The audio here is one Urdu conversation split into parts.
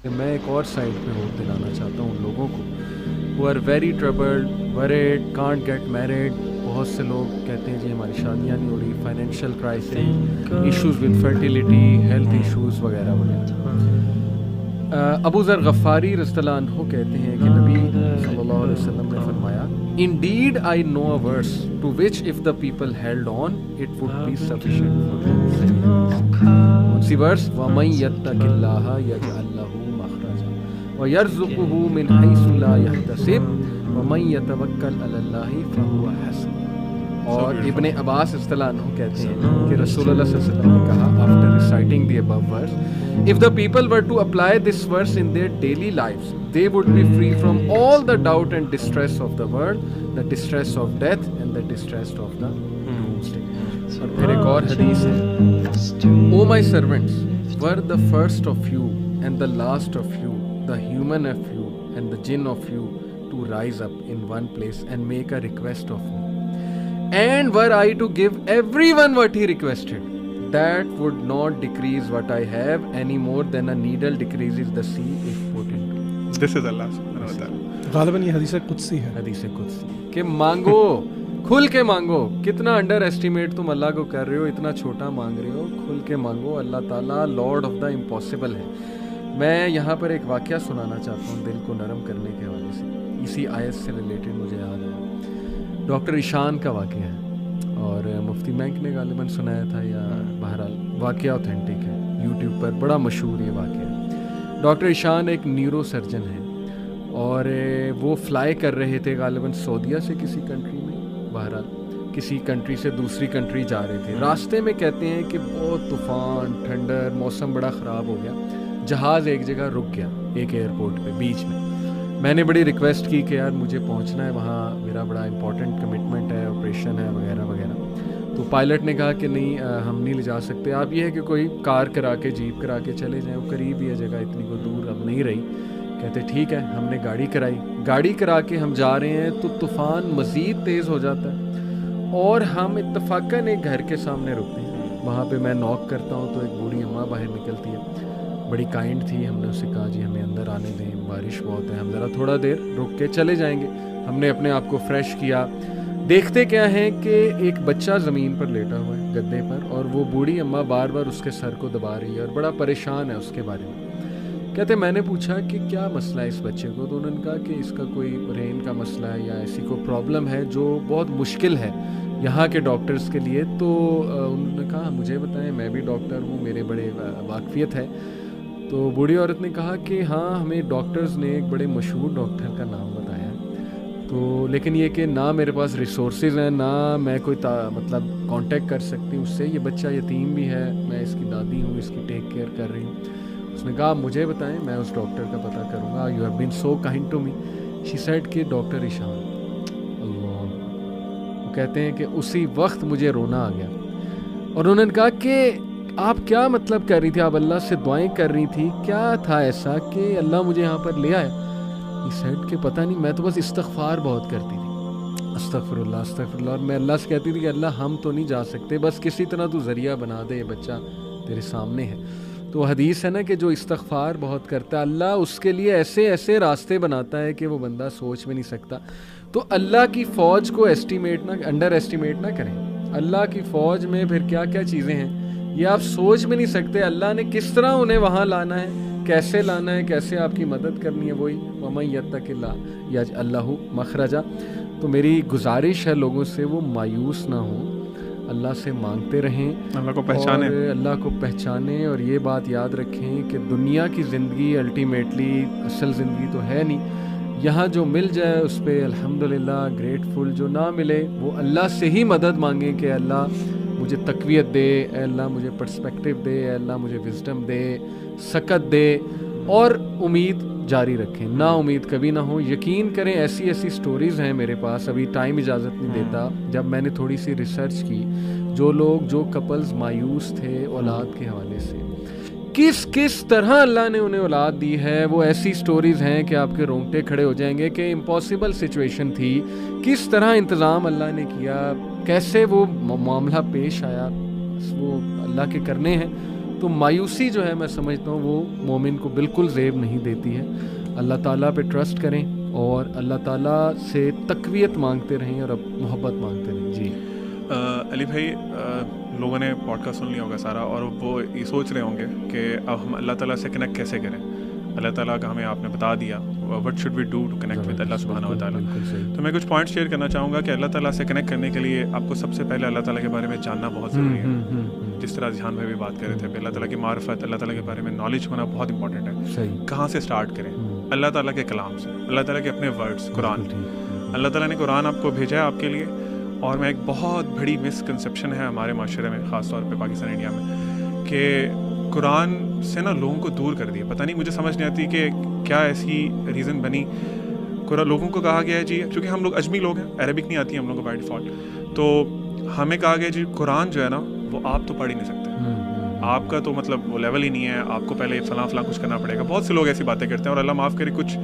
میں ایک اور سائڈ پہ ہوپ دلانا چاہتا ہوں ان لوگوں کو who are very troubled, worried, can't get married. بہت سے لوگ کہتے ہیں جی ہماری شادیاں نہیں ہو رہی, financial crisis, issues with fertility, health issues وغیرہ وغیرہ. ابو ذر غفاری رضی اللہ عنہ کہتے ہیں کہ نبی صلی اللہ علیہ وسلم نے فرمایا, Indeed I know a verse to which if the people held on it would be sufficient for them. کون سی ورس؟ وَمَن يَتَّقِ اللَّهَ يَجْعَل لَّهُ مَخْرَجًا وَيَرْزُقْهُ مِنْ حَيْثُ لَا يَحْتَسِبُ وَمَن يَتَوَكَّلْ عَلَى اللَّهِ فَهُوَ حَسْبُهُ. اور ابن عباس رضی اللہ عنہ کہتے ہیں کہ رسول اللہ صلی اللہ علیہ وسلم نے کہا after reciting the above verse, if the people were to apply this verse in their daily lives they would be free from all the doubt and distress of the world, the distress of death and the distress of the doomsday. اور پھر ایک اور حدیث ہے, O my servants, were the first of you and the last of you, the human of you and the jinn of you, to rise up in one place and make a request of me. And were I to give everyone what he requested, that would not decrease what I have any more than a needle decreases the sea if put into. This is Allah subhanahu wa ta'ala. غالباً یہ حدیث قدسی ہے. حدیث قدسی کہ مانگو, کھل کے مانگو. کتنا انڈر ایسٹیمیٹ تم اللہ کو کر رہے ہو, اتنا چھوٹا مانگ رہے ہو. کھل کے مانگو, اللہ تعالیٰ لارڈ آف دا امپاسبل ہے. میں یہاں پر ایک واقعہ سنانا چاہتا ہوں دل کو نرم کرنے کے حوالے سے, اسی آیت سے ریلیٹڈ مجھے یاد ہے. ڈاکٹر ایشان کا واقعہ ہے اور مفتی مینک نے غالباً سنایا تھا, یا بہرحال واقعہ اوتھینٹک ہے, یوٹیوب پر بڑا مشہور یہ واقعہ. ڈاکٹر ایشان ایک نیورو سرجن ہے اور وہ فلائی کر رہے تھے غالباً سعودیہ سے کسی کنٹری میں, بہرحال کسی کنٹری سے دوسری کنٹری جا رہے تھے. راستے میں کہتے ہیں کہ بہت طوفان, ٹھنڈر, موسم بڑا خراب ہو گیا. جہاز ایک جگہ رک گیا, ایک ایئرپورٹ پہ بیچ میں. میں نے بڑی ریکویسٹ کی کہ یار مجھے پہنچنا ہے وہاں, میرا بڑا امپورٹنٹ کمٹمنٹ ہے, آپریشن ہے وغیرہ وغیرہ. تو پائلٹ نے کہا کہ نہیں ہم نہیں لے جا سکتے, آپ یہ ہے کہ کوئی کار کرا کے, جیپ کرا کے چلے جائیں, وہ قریب ہی ہے جگہ, اتنی کوئی دور اب نہیں رہی. کہتے ٹھیک ہے. ہم نے گاڑی کرائی, گاڑی کرا کے ہم جا رہے ہیں تو طوفان مزید تیز ہو جاتا ہے اور ہم اتفاقاً ایک گھر کے سامنے رکتے ہیں. وہاں پہ میں نوک کرتا ہوں تو ایک بوڑھی اماں باہر نکلتی ہے, بڑی کائنڈ تھی. ہم نے اسے کہا جی ہمیں اندر آنے دیں, بارش بہت ہے, ہم ذرا تھوڑا دیر رک کے چلے جائیں گے. ہم نے اپنے آپ کو فریش کیا. دیکھتے کیا ہیں کہ ایک بچہ زمین پر لیٹا ہوا ہے گدے پر, اور وہ بوڑھی اماں بار بار اس کے سر کو دبا رہی ہے اور بڑا پریشان ہے اس کے بارے میں. کہتے میں نے پوچھا کہ کیا مسئلہ ہے اس بچے کو, تو انہوں نے کہا کہ اس کا کوئی برین کا مسئلہ ہے یا ایسی کوئی پرابلم ہے جو بہت مشکل ہے یہاں کے ڈاکٹرز کے لیے. تو انہوں نے کہا مجھے بتائیں, میں بھی ڈاکٹر ہوں, میرے بڑے واقفیت ہے. تو بوڑھی عورت نے کہا کہ ہاں ہمیں ڈاکٹرز نے ایک بڑے مشہور ڈاکٹر کا نام بتایا ہے, تو لیکن یہ کہ نہ میرے پاس ریسورسز ہیں, نہ میں کوئی مطلب کانٹیکٹ کر سکتی ہوں اس سے. یہ بچہ یتیم بھی ہے, میں اس کی دادی ہوں, اس کی ٹیک کیئر کر رہی ہوں. اس نے کہا مجھے بتائیں, میں اس ڈاکٹر کا پتہ کروں گا. You have been so kind to me. She said کہ ڈاکٹر ایشان. اللہ, وہ کہتے ہیں کہ اسی وقت مجھے رونا آ گیا. اور انہوں نے کہا کہ آپ کیا مطلب کر رہی تھی, آپ اللہ سے دعائیں کر رہی تھی, کیا تھا ایسا کہ اللہ مجھے یہاں پر لے آیا؟ یہ سیڈ کہ پتہ نہیں, میں تو بس استغفار بہت کرتی تھی, استغفر اللہ استغفر اللہ. اور میں اللہ سے کہتی تھی کہ اللہ ہم تو نہیں جا سکتے, بس کسی طرح تو ذریعہ بنا دے, یہ بچہ تیرے سامنے ہے. تو حدیث ہے نا کہ جو استغفار بہت کرتا ہے اللہ اس کے لیے ایسے ایسے راستے بناتا ہے کہ وہ بندہ سوچ بھی نہیں سکتا. تو اللہ کی فوج کو انڈر ایسٹیمیٹ نہ کریں. اللہ کی فوج میں پھر کیا کیا چیزیں ہیں یہ آپ سوچ بھی نہیں سکتے. اللہ نے کس طرح انہیں وہاں لانا ہے, کیسے لانا ہے, کیسے آپ کی مدد کرنی ہے. وہی وَمَن يَتَّقِ اللَّهَ يَجْعَل لَّهُ مَخْرَجًا. تو میری گزارش ہے لوگوں سے وہ مایوس نہ ہوں, اللہ سے مانگتے رہیں, اللہ کو پہچانیں, اور اللہ کو پہچانیں. اور یہ بات یاد رکھیں کہ دنیا کی زندگی الٹیمیٹلی اصل زندگی تو ہے نہیں. یہاں جو مل جائے اس پہ الحمدللہ گریٹفل, جو نہ ملے وہ اللہ سے ہی مدد مانگیں کہ اللہ مجھے تقویت دے, اے اللہ مجھے پرسپیکٹیو دے, اے اللہ مجھے وزڈم دے, سکت دے. اور امید جاری رکھیں, نا امید کبھی نہ ہو. یقین کریں ایسی ایسی سٹوریز ہیں میرے پاس, ابھی ٹائم اجازت نہیں دیتا. جب میں نے تھوڑی سی ریسرچ کی, جو کپلز مایوس تھے اولاد کے حوالے سے, کس طرح اللہ نے انہیں اولاد دی ہے, وہ ایسی سٹوریز ہیں کہ آپ کے رونگٹے کھڑے ہو جائیں گے کہ امپاسبل سچویشن تھی, کس طرح انتظام اللہ نے کیا, کیسے وہ معاملہ پیش آیا. وہ اللہ کے کرنے ہیں, تو مایوسی جو ہے میں سمجھتا ہوں وہ مومن کو بالکل زیب نہیں دیتی ہے. اللہ تعالیٰ پہ ٹرسٹ کریں اور اللہ تعالیٰ سے تقویت مانگتے رہیں اور محبت مانگتے رہیں. جی علی بھائی, لوگوں نے پوڈ کاسٹ سن لیا ہوگا سارا, اور وہ یہ سوچ رہے ہوں گے کہ اب ہم اللہ تعالیٰ سے کنیکٹ کیسے کریں. اللہ تعالیٰ کا ہمیں آپ نے بتا دیا, what should we do to connect with Allah سبحانہ و تعالیٰ. تو میں کچھ پوائنٹ شیئر کرنا چاہوں گا کہ اللہ تعالیٰ سے کنیکٹ کرنے کے لیے آپ کو سب سے پہلے اللہ تعالیٰ کے بارے میں جاننا بہت ضروری ہے. جس طرح ذہان میں بھی بات کر رہے تھے, اللہ تعالیٰ کی معرفت, اللہ تعالیٰ کے بارے میں نالج ہونا بہت امپورٹنٹ ہے. کہاں سے اسٹارٹ کریں؟ اللہ تعالیٰ کے کلام سے, اللہ تعالیٰ کے اپنے ورڈس, قرآن. اللہ تعالیٰ نے قرآن آپ کو بھیجا ہے آپ کے لیے. اور میں ایک بہت بڑی مسکنسیپشن ہے ہمارے معاشرے میں, خاص طور پہ پاکستان انڈیا میں, کہ قرآن سے نا لوگوں کو دور کر دیا. پتہ نہیں, مجھے سمجھ نہیں آتی کہ کیا ایسی ریزن بنی. لوگوں کو کہا گیا ہے جی, چونکہ ہم لوگ اجمی لوگ ہیں, عربک نہیں آتی ہم لوگوں کو بائی ڈیفالٹ, تو ہمیں کہا گیا جی قرآن جو ہے نا وہ آپ تو پڑھ ہی نہیں سکتے, آپ کا تو مطلب وہ لیول ہی نہیں ہے, آپ کو پہلے فلاں فلاں کچھ کرنا پڑے گا. بہت سے لوگ ایسی باتیں کرتے ہیں, اور اللہ معاف کرے کچھ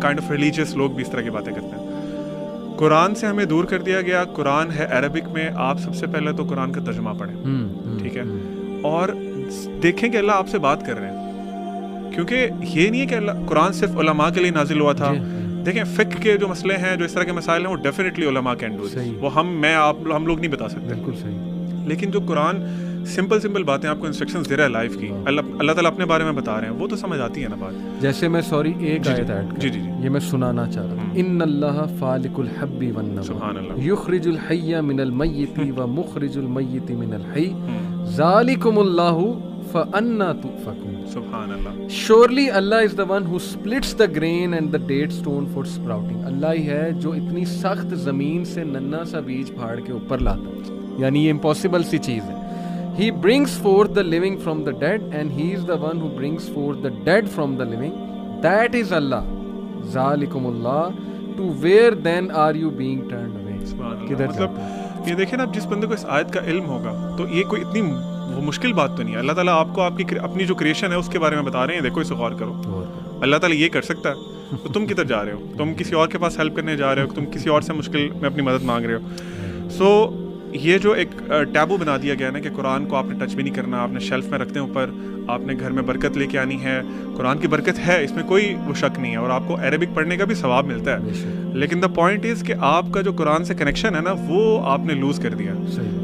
کائنڈ آف ریلیجیس لوگ بھی اس طرح کی باتیں کرتے ہیں. قرآن سے ہمیں دور کر دیا گیا. قرآن ہے عربک میں, آپ سب سے پہلے تو قرآن کا ترجمہ پڑھیں, ٹھیک ہے, اور دیکھیں کہ اللہ آپ سے بات کر رہے ہیں. کیونکہ یہ نہیں ہے کہ اللہ قرآن صرف علماء کے لیے نازل ہوا تھا. دیکھیں فقہ کے جو مسئلے ہیں, جو اس طرح کے مسائل ہیں, وہ ڈیفینیٹلی علماء کین ڈو, وہ ہم لوگ نہیں بتا سکتے. بالکل صحیح. لیکن جو قرآن سمپل باتیں آپ کو انسٹرکشنز دے رہا ہے لائف کی, اللہ تعالیٰ اپنے بارے میں بتا رہے ہیں, وہ تو سمجھ آتی ہے نا بات. جیسے میں ایک آیت ایڈ کر, جی یہ میں سنانا چاہ رہا ہوں. ان اللہ فالق الحب والنوى, سبحان اللہ, یخرج الحی من المیت ومخرج المیت من الحی, ذالکم اللہ فأنا تؤفکون. سبحان اللہ. Surely Allah is the one who splits the grain and the date stone for sprouting. اللہ ہی ہے جو اتنی سخت زمین سے ننا سا بیج پھاڑ کے اوپر لاتا ہے, یعنی یہ امپاسبل سی چیز ہے. He brings forth the living from the dead and he is the one who brings forth the dead from the living. That is Allah. ذالکم اللہ. To where then are you being turned away? کدھر مطلب یہ دیکھیں نا, اب جس بندے کو اس آیت کا علم ہوگا تو یہ کوئی اتنی وہ مشکل بات تو نہیں ہے. اللہ تعالیٰ آپ کو آپ کی اپنی جو کریشن ہے اس کے بارے میں بتا رہے ہیں, دیکھو اسے غور کرو. اللہ تعالیٰ یہ کر سکتا ہے, تو تم کدھر جا رہے ہو؟ تم کسی اور کے پاس ہیلپ کرنے جا رہے ہو, تم کسی اور سے مشکل میں اپنی مدد مانگ رہے ہو. سو یہ جو ایک ٹیبو بنا دیا گیا نا کہ قرآن کو آپ نے ٹچ بھی نہیں کرنا, آپ نے شیلف میں رکھتے ہیں اوپر, آپ نے گھر میں برکت لے کے آنی ہے. قرآن کی برکت ہے, اس میں کوئی وہ شک نہیں ہے, اور آپ کو عربک پڑھنے کا بھی ثواب ملتا ہے. لیکن دا پوائنٹ از کہ آپ کا جو قرآن سے کنیکشن ہے نا وہ آپ نے لوز کر دیا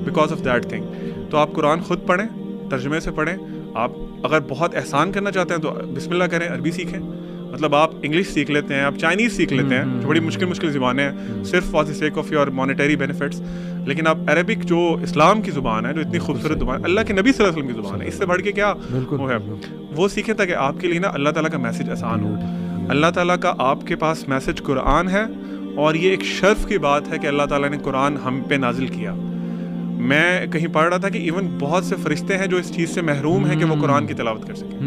بیکاز آف دیٹ تھنگ. تو آپ قرآن خود پڑھیں, ترجمے سے پڑھیں. آپ اگر بہت احسان کرنا چاہتے ہیں تو بسم اللہ کریں, عربی سیکھیں. مطلب آپ انگلش سیکھ لیتے ہیں, آپ چائنیز سیکھ لیتے ہیں, جو بڑی مشکل زبانیں ہیں صرف for the sake of your monetary benefits. لیکن آپ عربک جو اسلام کی زبان ہے, جو اتنی خوبصورت زبان, اللہ کے نبی صلی اللہ علیہ وسلم کی زبان ہے, اس سے بڑھ کے کیا وہ ہے, وہ سیکھیں تاکہ آپ کے لیے نا اللہ تعالیٰ کا میسج آسان ہو. اللہ تعالیٰ کا آپ کے پاس میسج قرآن ہے, اور یہ ایک شرف کی بات ہے کہ اللہ تعالیٰ نے قرآن ہم پہ نازل کیا. میں کہیں پڑھ رہا تھا کہ ایون بہت سے فرشتے ہیں جو اس چیز سے محروم ہیں کہ وہ قرآن کی تلاوت کر سکیں.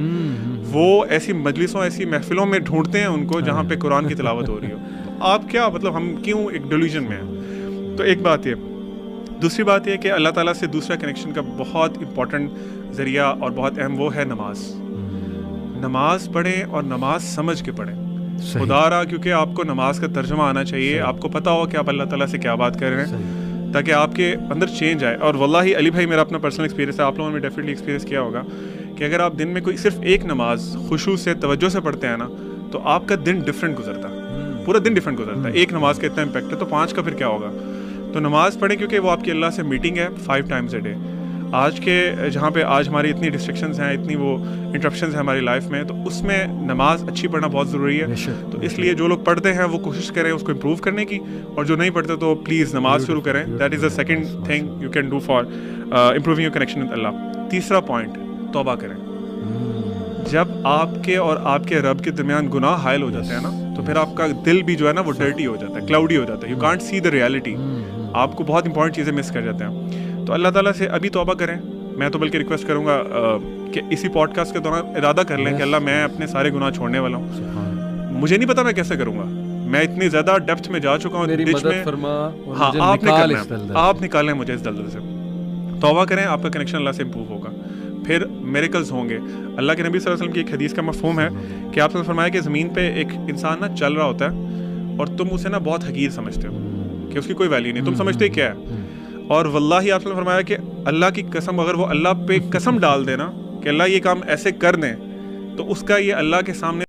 وہ ایسی مجلسوں, ایسی محفلوں میں ڈھونڈتے ہیں ان کو جہاں پہ قرآن کی تلاوت ہو رہی ہو. تو آپ کیا مطلب, ہم کیوں ایک ڈیلیوژن میں ہیں؟ تو ایک بات یہ. دوسری بات یہ کہ اللہ تعالیٰ سے دوسرا کنیکشن کا بہت امپورٹنٹ ذریعہ اور بہت اہم وہ ہے نماز. نماز پڑھیں اور نماز سمجھ کے پڑھیں. خدا رہا, کیونکہ آپ کو نماز کا ترجمہ آنا چاہیے, آپ کو پتہ ہو کہ آپ اللہ تعالیٰ سے کیا بات کر رہے ہیں, تاکہ آپ کے اندر چینج آئے. اور واللہ علی بھائی, میرا اپنا پرسنل ایکسپیرینس ہے, آپ لوگوں نے ڈیفینیٹلی ایکسپیرینس کیا ہوگا کہ اگر آپ دن میں کوئی صرف ایک نماز خشوع سے, توجہ سے پڑھتے ہیں نا, تو آپ کا دن ڈفرینٹ گزرتا ہے, پورا دن ڈفرینٹ گزرتا ہے. ایک نماز کا اتنا امپیکٹ ہے, تو 5 کا پھر کیا ہوگا. تو نماز پڑھیں, کیونکہ وہ آپ کی اللہ سے میٹنگ ہے 5 times a day. آج کے جہاں پہ آج ہماری اتنی ڈسٹریکشنز ہیں, اتنی وہ انٹرپشنز ہیں ہماری لائف میں, تو اس میں نماز اچھی پڑھنا بہت ضروری ہے. تو اس لیے جو لوگ پڑھتے ہیں وہ کوشش کریں اس کو امپروو کرنے کی, اور جو نہیں پڑھتے تو پلیز نماز شروع کریں. That is the second thing you can do for improving your connection with Allah. تیسرا پوائنٹ, توبہ کریں. جب آپ کے اور آپ کے رب کے درمیان گناہ حائل ہو جاتے ہیں نا, تو پھر آپ کا دل بھی جو ہے نا وہ ڈرٹی ہو جاتا ہے, کلاؤڈی ہو جاتا ہے. You can't see the reality, آپ کو بہت امپورٹنٹ چیزیں مس کر جاتے ہیں. تو اللہ تعالیٰ سے ابھی توبہ کریں. میں تو بلکہ ریکویسٹ کروں گا کہ اسی پوڈ کاسٹ کے دوران ارادہ کر لیں کہ اللہ میں اپنے سارے گناہ چھوڑنے والا ہوں. مجھے نہیں پتا میں کیسے کروں گا, میں اتنی زیادہ ڈیپتھ میں جا چکا ہوں ڈچ میں. ہاں, آپ نے کرنا ہے, آپ نکالیں مجھے اس دلدل سے. توبہ کریں, آپ کا کنیکشن اللہ سے امپروو ہوگا, پھر میریکلز ہوں گے. اللہ کے نبی صلی اللہ علیہ وسلم کی ایک حدیث کا مفہوم ہے کہ آپ نے فرمایا کہ زمین پہ ایک انسان نا چل رہا ہوتا ہے, اور تم اسے نا بہت حقیر سمجھتے ہو کہ اس کی کوئی ویلیو نہیں, تم سمجھتے کیا ہے. اور واللہ آپ نے فرمایا کہ اللہ کی قسم اگر وہ اللہ پہ قسم ڈال دے نا کہ اللہ یہ کام ایسے کر دیں تو اس کا یہ اللہ کے سامنے